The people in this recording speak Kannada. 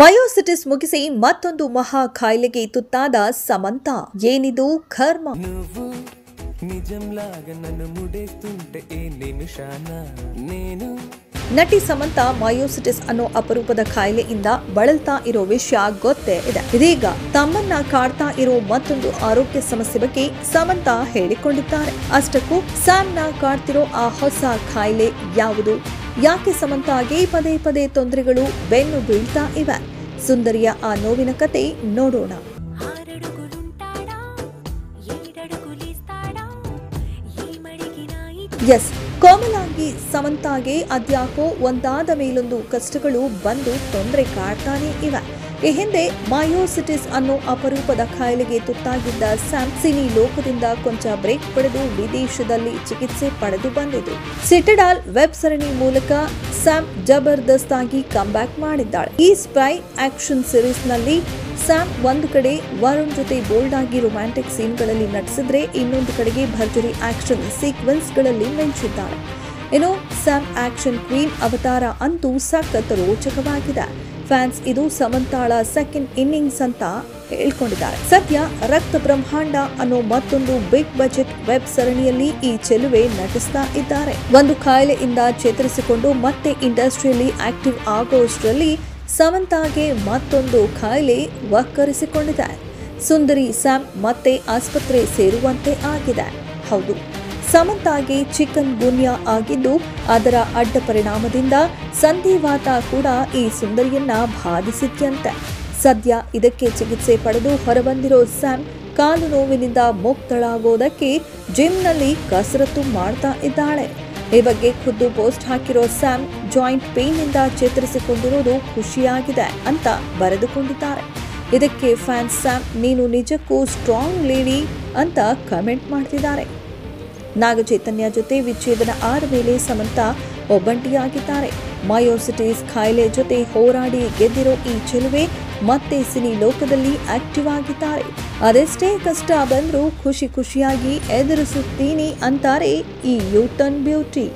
ಮಯೋಸಿಟಿಸ್ ಮುಗಿಸಿ ಮತ್ತೊಂದು ಮಹಾ ಕಾಯಿಲೆಗೆ ತುತ್ತಾದ ಸಮಂತಾ. ಏನಿದು ಕರ್ಮ? ನಟಿ ಸಮಂತಾ ಮಯೋಸಿಟಿಸ್ ಅನ್ನೋ ಅಪರೂಪದ ಕಾಯಿಲೆಯಿಂದ ಬಳಲ್ತಾ ಇರೋ ವಿಷಯ ಗೊತ್ತೇ ಇದೆ. ಇದೀಗ ತಮ್ಮನ್ನ ಕಾಡ್ತಾ ಇರೋ ಮತ್ತೊಂದು ಆರೋಗ್ಯ ಸಮಸ್ಯೆ ಬಗ್ಗೆ ಸಮಂತಾ ಹೇಳಿಕೊಂಡಿದ್ದಾರೆ. ಅಷ್ಟಕ್ಕೂ ಸ್ಯಾಮ್ನ ಕಾಡ್ತಿರೋ ಆ ಹೊಸ ಕಾಯಿಲೆ ಯಾವುದು? ಯಾಕೆ ಸಮಂತಾಗೆ ಪದೇ ಪದೇ ತೊಂದರೆಗಳು ಬೆನ್ನು ಬೀಳ್ತಾ ಇವೆ? ಸುಂದರಿಯ ಆ ನೋವಿನ ಕತೆ ನೋಡೋಣ. ಎಸ್, ಕೋಮಲಾಂಗಿ ಸಮಂತಾಗೆ ಅದ್ಯಾಕೋ ಒಂದಾದ ಮೇಲೊಂದು ಕಷ್ಟಗಳು ಬಂದು ತೊಂದರೆ ಕಾಡ್ತಾನೆ ಇವೆ. ಈ ಹಿಂದೆ ಮಯೋಸಿಟಿಸ್ ಅನ್ನೋ ಅಪರೂಪದ ಕಾಯಿಲೆಗೆ ತುತ್ತಾಗಿದ್ದ ಸ್ಯಾಮ್ ಸಿನಿ ಲೋಕದಿಂದ ಕೊಂಚ ಬ್ರೇಕ್ ಪಡೆದು ವಿದೇಶದಲ್ಲಿ ಚಿಕಿತ್ಸೆ ಪಡೆದು ಬಂದಿದ್ದು. ಸಿಟೆಡಾಲ್ ವೆಬ್ ಸರಣಿ ಮೂಲಕ ಸ್ಯಾಮ್ ಜಬರ್ದಸ್ತ್ ಆಗಿ ಕಮ್ಬ್ಯಾಕ್ ಮಾಡಿದ್ದಾಳೆ. ಈ ಸ್ಪೈ ಆಕ್ಷನ್ ಸೀರೀಸ್ ನಲ್ಲಿ ಸ್ಯಾಮ್ ಒಂದು ಕಡೆ ವರುಣ್ ಜೊತೆ ಬೋಲ್ಡ್ ಆಗಿ ರೊಮ್ಯಾಂಟಿಕ್ ಸೀನ್ಗಳಲ್ಲಿ ನಟಿಸಿದ್ರೆ, ಇನ್ನೊಂದು ಕಡೆಗೆ ಭರ್ಜರಿ ಆಕ್ಷನ್ ಸೀಕ್ವೆನ್ಸ್ ಗಳಲ್ಲಿ ಮಿಂಚಿದ್ದಾಳೆ. ಇನ್ನು ಸ್ಯಾಮ್ ಆಕ್ಷನ್ ಕ್ವೀನ್ ಅವತಾರ ಅಂತೂ ಸಖತ್ ರೋಚಕವಾಗಿದೆ. ಫ್ಯಾನ್ಸ್ ಇದು ಸಮಂತಾಳ ಸೆಕೆಂಡ್ ಇನ್ನಿಂಗ್ಸ್ ಅಂತ ಹೇಳ್ಕೊಂಡಿದ್ದಾರೆ. ಸದ್ಯ ರಕ್ತ ಬ್ರಹ್ಮಾಂಡ ಅನ್ನೋ ಮತ್ತೊಂದು ಬಿಗ್ ಬಜೆಟ್ ವೆಬ್ ಸರಣಿಯಲ್ಲಿ ಈ ಚೆಲುವೆ ನಟಿಸ್ತಾ ಇದ್ದಾರೆ. ಒಂದು ಕಾಯಿಲೆಯಿಂದ ಚೇತರಿಸಿಕೊಂಡು ಮತ್ತೆ ಇಂಡಸ್ಟ್ರಿಯಲ್ಲಿ ಆಕ್ಟಿವ್ ಆಗೋಷ್ಟರಲ್ಲಿ ಸಮಂತಾಗೆ ಮತ್ತೊಂದು ಕಾಯಿಲೆ ವಕ್ಕರಿಸಿಕೊಂಡಿದೆ. ಸುಂದರಿ ಸ್ಯಾಮ್ ಮತ್ತೆ ಆಸ್ಪತ್ರೆ ಸೇರುವಂತೆ ಆಗಿದೆ. ಹೌದು, ಸಮಂತಾಗೆ ಚಿಕನ್ ಗುನ್ಯಾ ಆಗಿದ್ದು, ಅದರ ಅಡ್ಡ ಪರಿಣಾಮದಿಂದ ಸಂಧಿವಾತ ಕೂಡ ಈ ಸುಂದರಿಯನ್ನ ಬಾಧಿಸಿದ್ಯಂತೆ. ಸದ್ಯ ಇದಕ್ಕೆ ಚಿಕಿತ್ಸೆ ಪಡೆದು ಹೊರಬಂದಿರೋ ಸ್ಯಾಮ್ ಕಾಲು ನೋವಿನಿಂದ ಮುಕ್ತಳಾಗೋದಕ್ಕೆ ಜಿಮ್ನಲ್ಲಿ ಕಸರತ್ತು ಮಾಡ್ತಾ ಇದ್ದಾಳೆ. ಈ ಬಗ್ಗೆ ಖುದ್ದು ಪೋಸ್ಟ್ ಹಾಕಿರೋ ಸ್ಯಾಮ್ ಜಾಯಿಂಟ್ ಪೇನ್ನಿಂದ ಚೇತರಿಸಿಕೊಂಡಿರೋದು ಖುಷಿಯಾಗಿದೆ ಅಂತ ಬರೆದುಕೊಂಡಿದ್ದಾರೆ. ಇದಕ್ಕೆ ಫ್ಯಾನ್ಸ್ ಸ್ಯಾಮ್ ನೀನು ನಿಜಕ್ಕೂ ಸ್ಟ್ರಾಂಗ್ ಲೇಡಿ ಅಂತ ಕಮೆಂಟ್ ಮಾಡ್ತಿದ್ದಾರೆ. ನಾಗಚೈತನ್ಯ ಜೊತೆ ವಿಚ್ಛೇದನ ಆದ ಮೇಲೆ ಸಮಂತಾ ಒಬ್ಬಂಟಿಯಾಗಿದ್ದಾರೆ. ಮಯೋಸಿಟಿಸ್ ಕಾಯಿಲೆ ಜೊತೆ ಹೋರಾಡಿ ಗೆದ್ದಿರೋ ಈ ಚೆಲುವೆ ಮತ್ತೆ ಸಿನಿ ಲೋಕದಲ್ಲಿ ಆಕ್ಟಿವ್ ಆಗಿದ್ದಾರೆ. ಅದೆಷ್ಟೇ ಕಷ್ಟ ಬಂದರೂ ಖುಷಿಯಾಗಿ ಎದುರಿಸುತ್ತೀನಿ ಅಂತಾರೆ ಈ ಯೂಟರ್ನ್ ಬ್ಯೂಟಿ.